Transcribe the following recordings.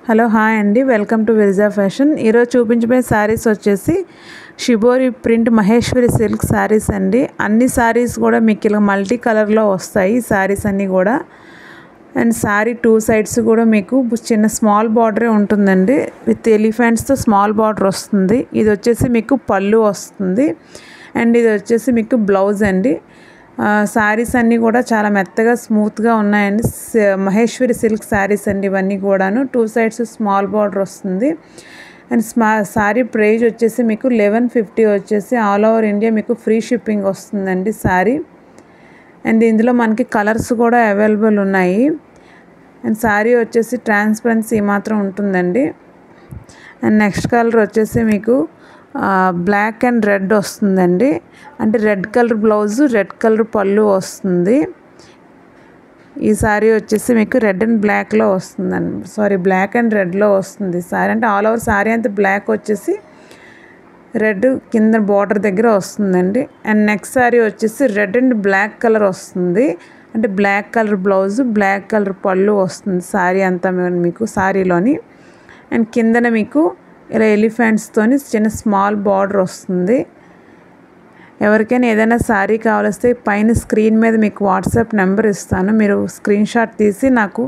Hello hi అండి, welcome to విర్జా fashion. ఈరోజు చూపించబోయే శారీస్ వచ్చేసి shibori print Maheshwari silk saris అండి. అన్ని శారీస్ కూడా మీకు ఇలా మల్టీ కలర్లో వస్తాయి శారీస్ అన్నీ కూడా. అండ్ శారీ టూ సైడ్స్ కూడా మీకు చిన్న స్మాల్ బార్డరే ఉంటుందండి, విత్ ఎలిఫెంట్స్తో స్మాల్ బార్డర్ వస్తుంది. ఇది వచ్చేసి మీకు పళ్ళు వస్తుంది అండ్ ఇది వచ్చేసి మీకు బ్లౌజ్ అండి. శారీస్ అన్నీ కూడా చాలా మెత్తగా స్మూత్గా ఉన్నాయండి. మహేశ్వరి సిల్క్ శారీస్ అండి ఇవన్నీ కూడాను. టూ సైడ్స్ స్మాల్ బార్డర్ వస్తుంది. అండ్ శారీ ప్రైజ్ వచ్చేసి మీకు 1150 వచ్చేసి ఆల్ ఓవర్ ఇండియా మీకు ఫ్రీ షిప్పింగ్ వస్తుందండి శారీ. అండ్ ఇందులో మనకి కలర్స్ కూడా అవైలబుల్ ఉన్నాయి. అండ్ శారీ వచ్చేసి ట్రాన్స్పరెన్సీ మాత్రం ఉంటుందండి. అండ్ నెక్స్ట్ కలర్ వచ్చేసి మీకు బ్లాక్ అండ్ రెడ్ వస్తుందండి. అంటే red colour blouse, red colour పళ్ళు వస్తుంది. ఈ శారీ వచ్చేసి మీకు రెడ్ అండ్ బ్లాక్లో వస్తుందండి, బ్లాక్ అండ్ రెడ్లో వస్తుంది శారీ. అంటే ఆల్ ఓవర్ శారీ అంతా బ్లాక్ వచ్చేసి రెడ్ కింద బార్డర్ దగ్గర వస్తుందండి. అండ్ నెక్స్ట్ శారీ వచ్చేసి రెడ్ అండ్ బ్లాక్ కలర్ వస్తుంది. అంటే black colour blouse, black colour పళ్ళు వస్తుంది శారీ అంతా మీకు శారీలోని. అండ్ కిందన మీకు ఇలా ఎలిఫెంట్స్తోని చిన్న స్మాల్ బార్డర్ వస్తుంది. ఎవరికైనా ఏదైనా శారీ కావాలిస్తే పైన స్క్రీన్ మీద మీకు వాట్సాప్ నెంబర్ ఇస్తాను, మీరు స్క్రీన్ షాట్ తీసి నాకు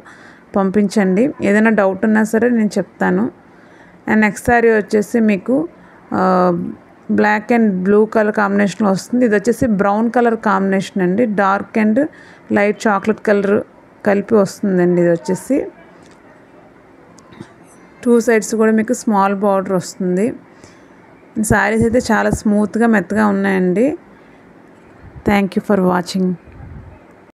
పంపించండి. ఏదైనా డౌట్ ఉన్నా సరే నేను చెప్తాను. అండ్ నెక్స్ట్ శారీ వచ్చేసి మీకు బ్లాక్ అండ్ బ్లూ కలర్ కాంబినేషన్లో వస్తుంది. ఇది వచ్చేసి బ్రౌన్ కలర్ కాంబినేషన్ అండి, dark and light chocolate colour కలిపి వస్తుందండి. ఇది వచ్చేసి టూ సైడ్స్ కూడా మీకు స్మాల్ బార్డర్ వస్తుంది. శారీస్ అయితే చాలా స్మూత్గా మెత్తగా ఉన్నాయండి. Thank you for watching.